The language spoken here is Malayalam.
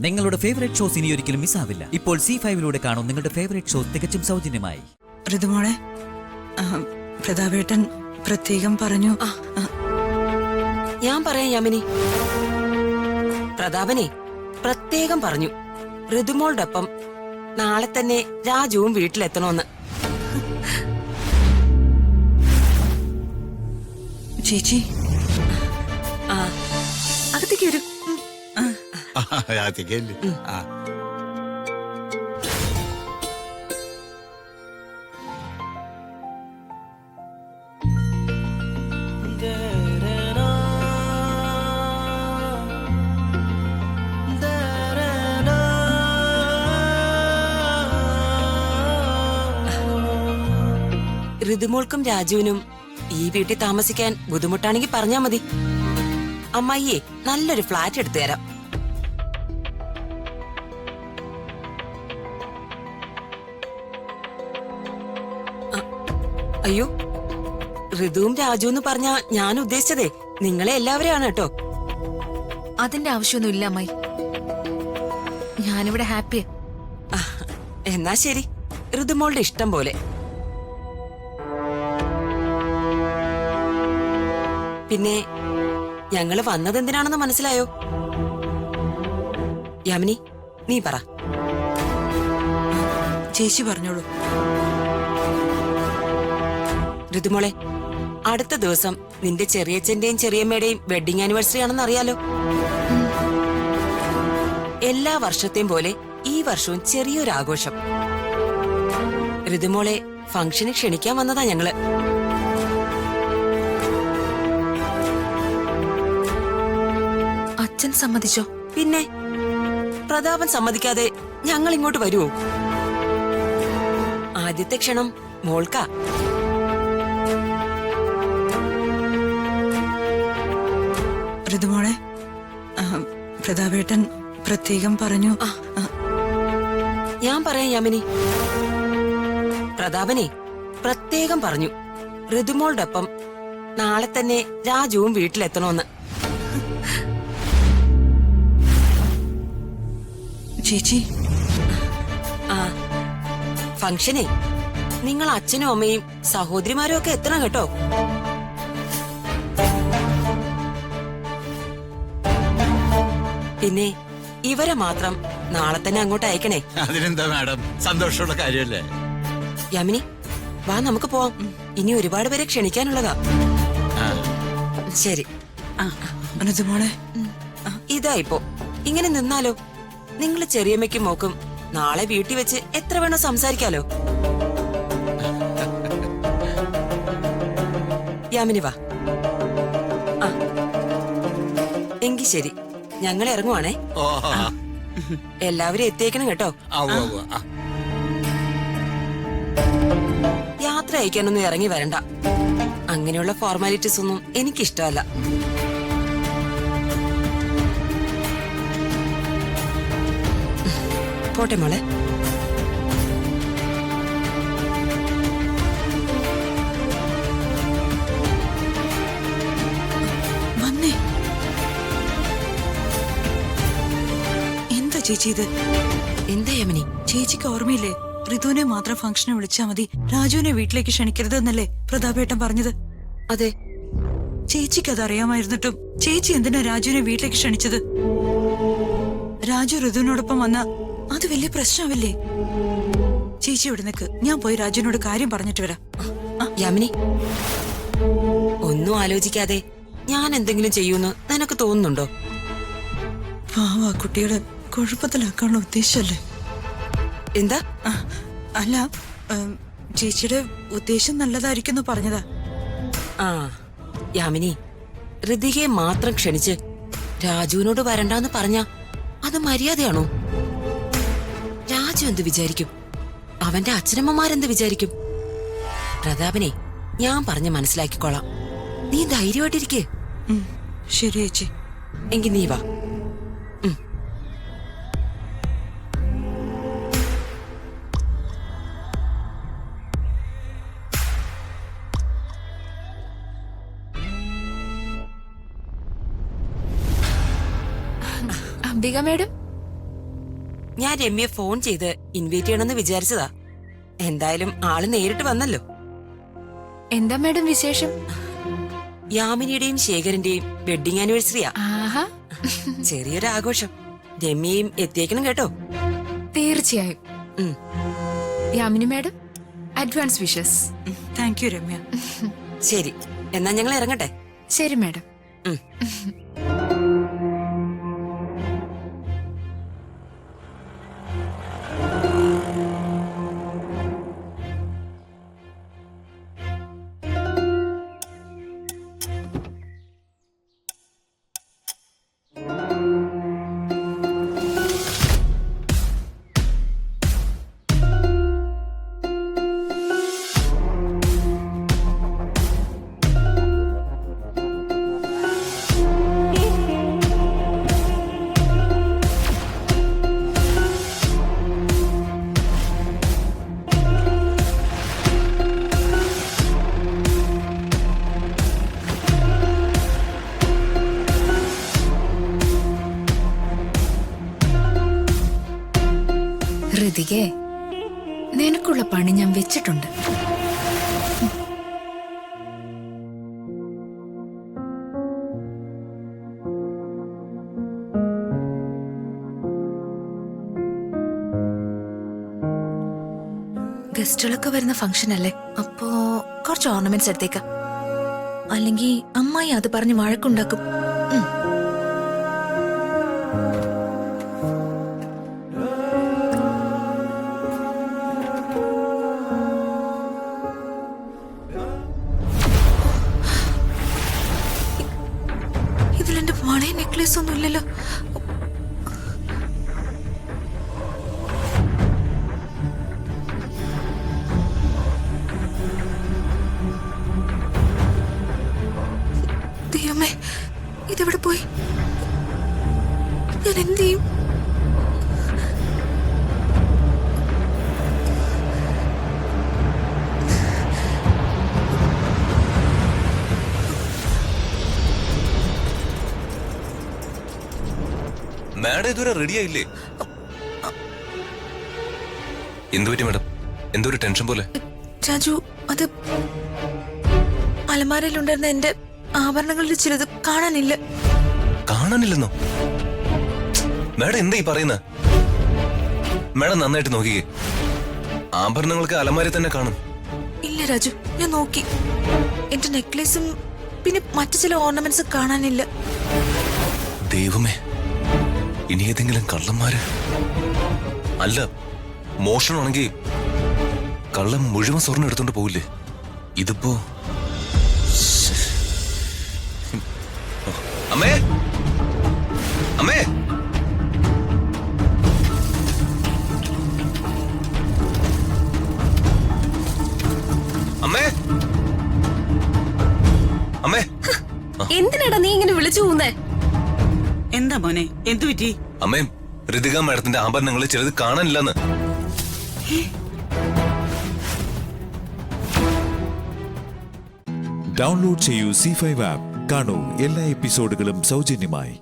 നിങ്ങളുടെ ഫേവറേറ്റ് ഷോസ് ഇനി ഒരിക്കലും മിസ്സാവില്ല. ഇപ്പോൾ C5 കാണും നിങ്ങളുടെ ഫേവറേറ്റ് ഷോസ് തികച്ചും സൗജന്യമായി. ഋതുമോളെ, പ്രതാപേട്ടൻ പ്രത്യേകം പറഞ്ഞു. ഞാൻ പറയാം യാമിനി. പ്രതാപനെ പ്രത്യേകം പറഞ്ഞു ഋതുമോളുടെ ഒപ്പം നാളെ തന്നെ രാജുവും വീട്ടിലെത്തണമെന്ന്. ചേച്ചി, അകത്തേക്ക് വരൂ. ഋതുമോൾക്കും രാജുവിനും ഈ വീട്ടിൽ താമസിക്കാൻ ബുദ്ധിമുട്ടാണെങ്കിൽ പറഞ്ഞാ മതി. അമ്മായിയെ നല്ലൊരു ഫ്ലാറ്റ് എടുത്തു തരാം. അയ്യോ, ഋതുവും രാജു എന്ന് പറഞ്ഞാ ഞാൻ ഉദ്ദേശിച്ചതേ നിങ്ങളെ എല്ലാവരെയാണ് കേട്ടോ. അതിന്റെ ആവശ്യമൊന്നും ഇല്ല അമ്മായി, ഞാനിവിടെ ഹാപ്പിയാ. എന്നാ ശരി, ഋതുമോളുടെ ഇഷ്ടം പോലെ. പിന്നെ ഞങ്ങള് വന്നതെന്തിനാണെന്ന് മനസ്സിലായോ? യാമിനി, നീ പറ. ചേച്ചി പറഞ്ഞോളൂ. ഋതുമോളെ, അടുത്ത ദിവസം നിന്റെ ചെറിയച്ഛന്റെയും ചെറിയമ്മയുടെയും വെഡിങ് ആനിവേഴ്സറി ആണെന്ന് അറിയാലോ. എല്ലാ വർഷത്തെയും പോലെ ഈ വർഷവും ചെറിയൊരു ആഘോഷം. ഋതുമോളെ ഫംഗ്ഷന് ക്ഷണിക്കാൻ വന്നതാ ഞങ്ങള്. അച്ഛൻ സമ്മതിച്ചോ? പിന്നെ പ്രതാപൻ സമ്മതിക്കാതെ ഞങ്ങൾ ഇങ്ങോട്ട് വരുവോ? ആദ്യത്തെ ക്ഷണം മോൾക്കാ. ഋതുമോളെ, പ്രതാപേട്ടൻ പ്രത്യേകം പറഞ്ഞു. ഞാൻ പറയാം യാമിനി. പ്രതാപനെ പ്രത്യേകം പറഞ്ഞു ഋതുമോളുടെ ഒപ്പം നാളെ തന്നെ രാജുവും വീട്ടിലെത്തണമെന്ന്. ചേച്ചി, ഫംഗ്ഷനെ നിങ്ങൾ അച്ഛനും അമ്മയും സഹോദരിമാരും ഒക്കെ എത്തണം കേട്ടോ. പിന്നെ ഇവരെ മാത്രം നാളെ തന്നെ അങ്ങോട്ട് അയക്കണേ. അതിനെന്താ മാഡം, സന്തോഷമുള്ള കാര്യമല്ലേ. യാമിനി, വാ നമുക്ക് പോവാം. ഇനി ഒരുപാട് പേരെ ക്ഷണിക്കാനുള്ളതാ. ശരി. ഋതുമോളെ, ഇതാ ഇപ്പോ ഇങ്ങനെ നിന്നാലോ? നിങ്ങൾ ചെറിയമ്മയ്ക്കും മോക്കും നാളെ വീട്ടിൽ വെച്ച് എത്ര വേണോ സംസാരിക്കാലോ. യാമിനി വാ. എങ്കി ശരി, ഞങ്ങൾ ഇറങ്ങുവാണേ. എല്ലാവരും എത്തിയേക്കണം കേട്ടോ. യാത്ര അയക്കാനൊന്നും ഇറങ്ങി വരണ്ട. അങ്ങനെയുള്ള ഫോർമാലിറ്റീസ് ഒന്നും എനിക്കിഷ്ടമല്ല. പോട്ടെ മോളെ. വന്നേ. എന്താ ചേച്ചി ഇത്? എന്താ യമനി? ചേച്ചിക്ക് ഓർമ്മയില്ലേ, ഋതുവിനെ മാത്രം ഫംഗ്ഷനെ വിളിച്ചാ മതി, രാജുവിനെ വീട്ടിലേക്ക് ക്ഷണിക്കരുത് എന്നല്ലേ പ്രതാപേട്ടൻ പറഞ്ഞത്? അതെ. ചേച്ചിക്ക് അത് അറിയാമായിരുന്നിട്ടും ചേച്ചി എന്തിനാ രാജുവിനെ വീട്ടിലേക്ക് ക്ഷണിച്ചത്? രാജു ഋതുവിനോടൊപ്പം വന്ന അത് വലിയ പ്രശ്നമല്ലേ? ചേച്ചി ഇവിടെ നിൽക്ക്, ഞാൻ പോയി രാജുവിനോട് കാര്യം പറഞ്ഞിട്ട് വരാം. യാമിനി, ഒന്നും ആലോചിക്കാതെ ഞാൻ എന്തെങ്കിലും ചെയ്യൂന്ന് നിനക്ക് തോന്നുന്നുണ്ടോ? പാവാ കുട്ടികളെ കുഴപ്പത്തിലാക്കാനുള്ള ഉദ്ദേശല്ലേ? എന്താ? അല്ല, ചേച്ചിയുടെ ഉദ്ദേശം നല്ലതായിരിക്കുന്നു പറഞ്ഞതാ. യാമിനി, ഋതികയെ മാത്രം ക്ഷണിച്ച് രാജുവിനോട് വരണ്ടാന്ന് പറഞ്ഞ അത് മര്യാദയാണോ? രാജു എന്ത് വിചാരിക്കും? അവന്റെ അച്ഛനമ്മമാരെന്ത് വിചാരിക്കും? പ്രതാപനെ ഞാൻ പറഞ്ഞ് മനസ്സിലാക്കിക്കോളാം. നീ ധൈര്യമായിട്ടിരിക്കേ. ശരി ചേച്ചി. എങ്കി നീ വാ. അംബിക മേഡം, ഞാൻ രമ്യയെ ഫോൺ ചെയ്ത് ഇൻവൈറ്റ് ചെയ്യണമെന്ന് വിചാരിച്ചതാ. എന്തായാലും ആള് നേരിട്ട് വന്നല്ലോ. എന്താ മാഡം വിശേഷം? യാമിനിയുടെയും ശേഖരന്റെയും വെഡിങ് ആനിവേഴ്സറിയാ. ആഹാ, ചെറിയൊരു ആഘോഷം. രമ്യയും എത്തിയേക്കണം കേട്ടോ. തീർച്ചയായും. ഉം. Yamini madam, advance wishes. Thank you Ramya. ശരി, എന്നാ ഞങ്ങൾ ഇറങ്ങട്ടെ. ശരി മാഡം. ഉം. ഋതികേ, നിനക്കുള്ള പണി ഞാൻ വെച്ചിട്ടുണ്ട്. ഗസ്റ്റുകളൊക്കെ വരുന്ന ഫംഗ്ഷൻ അല്ലേ, അപ്പോ കുറച്ച് ഓർണമെന്റ്സ് എടുത്തേക്കാം. അല്ലെങ്കിൽ അമ്മായി അത് പറഞ്ഞ് വഴക്കുണ്ടാക്കും. ഇതിലെന്റെ വളയ നെക്ലേസ് ഒന്നും ഇല്ലല്ലോ. ദൈവമേ, ഇതെവിടെ പോയി? ഞാൻ എന്ത് ചെയ്യും? മാഡം ഇതുവരെ റെഡി ആയില്ലേ? എന്തു പറ്റി മാഡം? എന്തോ ഒരു ടെൻഷൻ പോലെ. രാജു, അത് അലമാരയിലുണ്ടായിരുന്ന എന്റെ ആഭരണങ്ങളിൽ ചിലത് കാണാനില്ല. കാണാനില്ലെന്നോ? മാഡം എന്താ ഈ പറയുന്നത്? മാഡം നന്നായിട്ട് നോക്കിക്കേ, ആഭരണങ്ങൾക്ക് അലമാരി തന്നെ കാണും. ഇല്ല രാജു, ഞാൻ നോക്കി. എന്റെ നെക്ലേസും പിന്നെ മറ്റു ചില ഓർണമെന്റ്സും കാണാനില്ല. ദൈവമേ, ഇനി ഏതെങ്കിലും കള്ളന്മാര്? അല്ല, മോഷണമാണെങ്കിൽ കള്ളം മുഴുവൻ സ്വർണ്ണം എടുത്തോണ്ട് പോവില്ലേ? ഇതിപ്പോ അമ്മേ, അമ്മേ, അമ്മേ, അമ്മേ. എന്തിനാടാ നീ ഇങ്ങനെ വിളിച്ചു പോകുന്നേ? എന്താ മോനെ, എന്തു പറ്റി? അമ്മേ, ഋതിക മാഡത്തിന്റെ ആഭരണങ്ങളിൽ ചിലത് കാണാനില്ലെന്ന്. ഡൗൺലോഡ് ചെയ്യൂ C5 ആപ്പ്. കാണൂ എല്ലാ എപ്പിസോഡുകളും സൗജന്യമായി.